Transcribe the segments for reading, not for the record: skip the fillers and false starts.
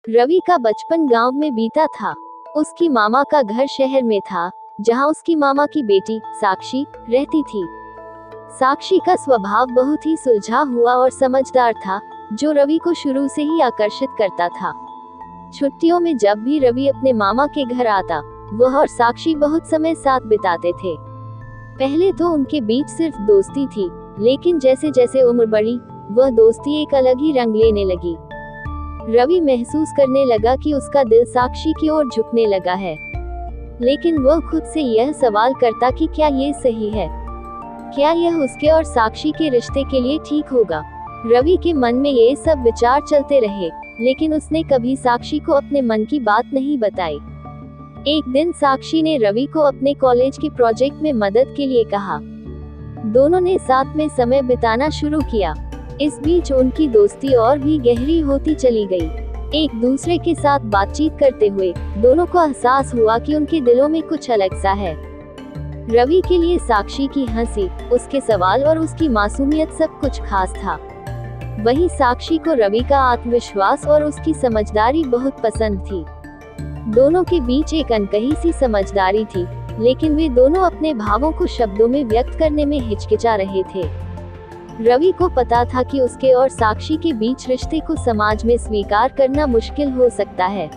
रवि का बचपन गांव में बीता था। उसकी मामा का घर शहर में था, जहां उसकी मामा की बेटी साक्षी रहती थी। साक्षी का स्वभाव बहुत ही सुलझा हुआ और समझदार था, जो रवि को शुरू से ही आकर्षित करता था। छुट्टियों में जब भी रवि अपने मामा के घर आता, वह और साक्षी बहुत समय साथ बिताते थे। पहले तो उनके बीच सिर्फ दोस्ती थी, लेकिन जैसे जैसे उम्र बढ़ी, वह दोस्ती एक अलग ही रंग लेने लगी। रवि महसूस करने लगा कि उसका दिल साक्षी की ओर झुकने लगा है, लेकिन वह खुद से यह सवाल करता कि क्या ये सही है? क्या यह उसके और साक्षी के रिश्ते के लिए ठीक होगा? रवि के मन में ये सब विचार चलते रहे, लेकिन उसने कभी साक्षी को अपने मन की बात नहीं बताई। एक दिन साक्षी ने रवि को अपने कॉलेज के प्रोजेक्ट में मदद के लिए कहा। दोनों ने साथ में समय बिताना शुरू किया। इस बीच उनकी दोस्ती और भी गहरी होती चली गई। एक दूसरे के साथ बातचीत करते हुए दोनों को एहसास हुआ कि उनके दिलों में कुछ अलग सा है। रवि के लिए साक्षी की हंसी, उसके सवाल और उसकी मासूमियत सब कुछ खास था। वहीं साक्षी को रवि का आत्मविश्वास और उसकी समझदारी बहुत पसंद थी। दोनों के बीच एक अनकही सी समझदारी थी, लेकिन वे दोनों अपने भावों को शब्दों में व्यक्त करने में हिचकिचा रहे थे। रवि को पता था कि उसके और साक्षी के बीच रिश्ते को समाज में स्वीकार करना मुश्किल हो सकता है।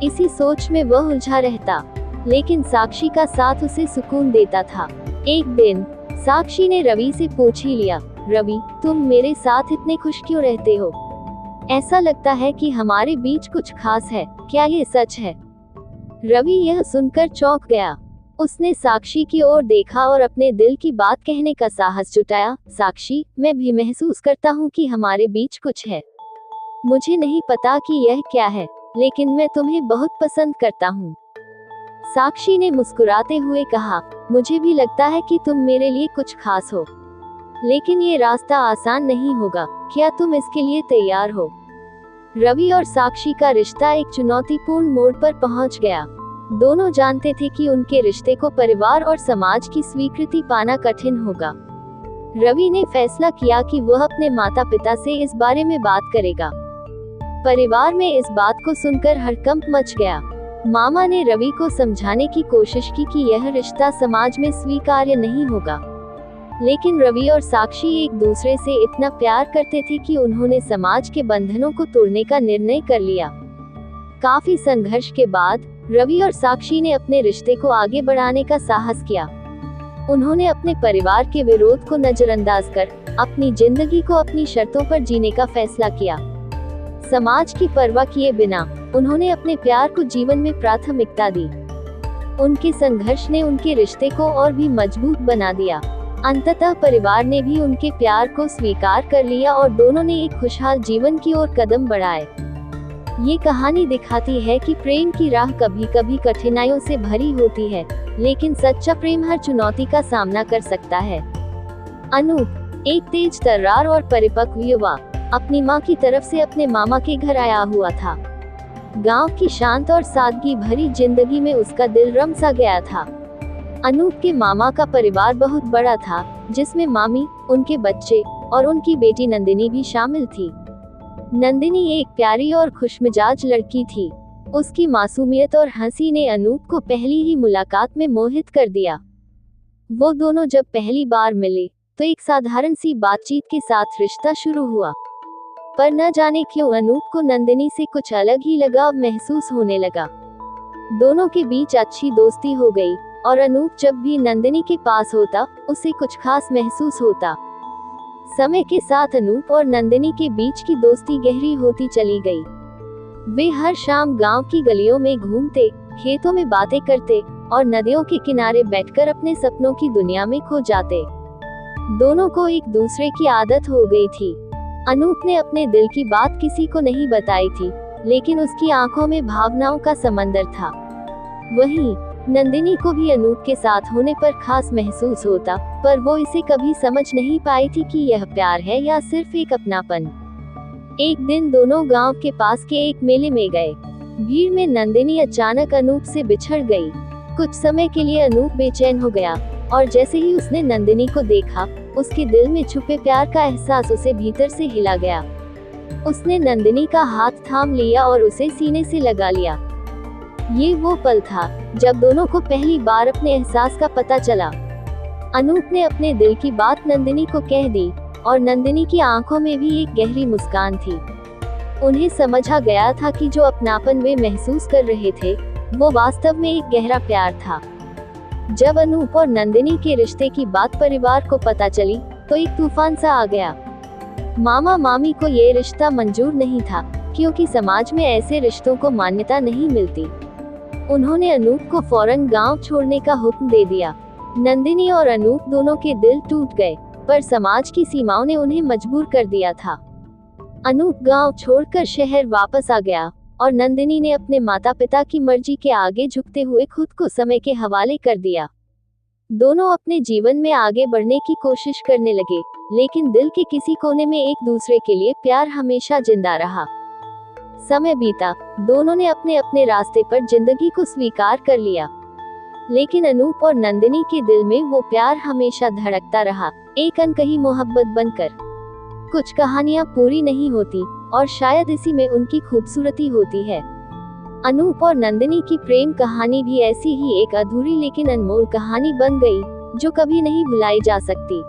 इसी सोच में वह उलझा रहता, लेकिन साक्षी का साथ उसे सुकून देता था। एक दिन साक्षी ने रवि से पूछ ही लिया, रवि, तुम मेरे साथ इतने खुश क्यों रहते हो? ऐसा लगता है कि हमारे बीच कुछ खास है, क्या ये सच है? रवि यह सुनकर चौंक गया। उसने साक्षी की ओर देखा और अपने दिल की बात कहने का साहस जुटाया। साक्षी, मैं भी महसूस करता हूँ कि हमारे बीच कुछ है। मुझे नहीं पता कि यह क्या है, लेकिन मैं तुम्हें बहुत पसंद करता हूँ। साक्षी ने मुस्कुराते हुए कहा, मुझे भी लगता है कि तुम मेरे लिए कुछ खास हो, लेकिन ये रास्ता आसान नहीं होगा। क्या तुम इसके लिए तैयार हो? रवि और साक्षी का रिश्ता एक चुनौतीपूर्ण मोड़ पर पहुंच गया। दोनों जानते थे कि उनके रिश्ते को परिवार और समाज की स्वीकृति पाना कठिन होगा। रवि ने फैसला किया कि वह अपने माता पिता से इस बारे में बात करेगा। परिवार में इस बात को सुनकर हड़कंप मच गया। मामा ने रवि को समझाने की कोशिश की कि यह रिश्ता समाज में स्वीकार्य नहीं होगा, लेकिन रवि और साक्षी एक दूसरे से इतना प्यार करते थे कि उन्होंने समाज के बंधनों को तोड़ने का निर्णय कर लिया। काफी संघर्ष के बाद रवि और साक्षी ने अपने रिश्ते को आगे बढ़ाने का साहस किया। उन्होंने अपने परिवार के विरोध को नजरअंदाज कर अपनी जिंदगी को अपनी शर्तों पर जीने का फैसला किया। समाज की परवाह किए बिना उन्होंने अपने प्यार को जीवन में प्राथमिकता दी। उनके संघर्ष ने उनके रिश्ते को और भी मजबूत बना दिया। अंततः परिवार ने भी उनके प्यार को स्वीकार कर लिया और दोनों ने एक खुशहाल जीवन की ओर कदम बढ़ाए। ये कहानी दिखाती है कि प्रेम की राह कभी कभी कठिनाइयों से भरी होती है, लेकिन सच्चा प्रेम हर चुनौती का सामना कर सकता है। अनूप, एक तेज तर्रार और परिपक्व युवा, अपनी माँ की तरफ से अपने मामा के घर आया हुआ था। गांव की शांत और सादगी भरी जिंदगी में उसका दिल रम सा गया था। अनूप के मामा का परिवार बहुत बड़ा था, जिसमें मामी, उनके बच्चे और उनकी बेटी नंदिनी भी शामिल थी। नंदिनी एक प्यारी और खुशमिजाज लड़की थी। उसकी मासूमियत और हंसी ने अनूप को पहली ही मुलाकात में मोहित कर दिया। वो दोनों जब पहली बार मिले, तो एक साधारण सी बातचीत के साथ रिश्ता शुरू हुआ, पर न जाने क्यों अनूप को नंदिनी से कुछ अलग ही लगाव महसूस होने लगा। दोनों के बीच अच्छी दोस्ती हो गई और अनूप जब भी नंदिनी के पास होता, उसे कुछ खास महसूस होता। समय के साथ अनूप और नंदिनी के बीच की दोस्ती गहरी होती चली गई। वे हर शाम गांव की गलियों में घूमते, खेतों में बातें करते और नदियों के किनारे बैठकर अपने सपनों की दुनिया में खो जाते। दोनों को एक दूसरे की आदत हो गई थी। अनूप ने अपने दिल की बात किसी को नहीं बताई थी, लेकिन उसकी आंखों में भावनाओं का समंदर था। वहीं नंदिनी को भी अनूप के साथ होने पर खास महसूस होता, पर वो इसे कभी समझ नहीं पाई थी कि यह प्यार है या सिर्फ एक अपनापन। एक दिन दोनों गांव के पास के एक मेले में गए। भीड़ में नंदिनी अचानक अनूप से बिछड़ गई। कुछ समय के लिए अनूप बेचैन हो गया, और जैसे ही उसने नंदिनी को देखा, उसके दिल में छुपे प्यार का एहसास उसे भीतर से हिला गया। उसने नंदिनी का हाथ थाम लिया और उसे सीने से लगा लिया। ये वो पल था जब दोनों को पहली बार अपने एहसास का पता चला। अनूप ने अपने दिल की बात नंदिनी को कह दी और नंदिनी की आंखों में भी एक गहरी मुस्कान थी। उन्हें समझा गया था कि जो अपनापन वे महसूस कर रहे थे वो वास्तव में एक गहरा प्यार था। जब अनूप और नंदिनी के रिश्ते की बात परिवार को पता चली तो एक तूफान सा आ गया। मामा मामी को ये रिश्ता मंजूर नहीं था, क्योंकि समाज में ऐसे रिश्तों को मान्यता नहीं मिलती। उन्होंने अनूप को फौरन गांव छोड़ने का हुक्म दे दिया। नंदिनी और अनूप दोनों के दिल टूट गए, पर समाज की सीमाओं ने उन्हें मजबूर कर दिया था। अनूप गांव छोड़कर शहर वापस आ गया और नंदिनी ने अपने माता पिता की मर्जी के आगे झुकते हुए खुद को समय के हवाले कर दिया। दोनों अपने जीवन में आगे बढ़ने की कोशिश करने लगे, लेकिन दिल के किसी कोने में एक दूसरे के लिए प्यार हमेशा जिंदा रहा। समय बीता, दोनों ने अपने अपने रास्ते पर जिंदगी को स्वीकार कर लिया, लेकिन अनूप और नंदिनी के दिल में वो प्यार हमेशा धड़कता रहा, एक अनकही मोहब्बत बनकर। कुछ कहानियां पूरी नहीं होती, और शायद इसी में उनकी खूबसूरती होती है। अनूप और नंदिनी की प्रेम कहानी भी ऐसी ही एक अधूरी लेकिन अनमोल कहानी बन गई, जो कभी नहीं भुलाई जा सकती।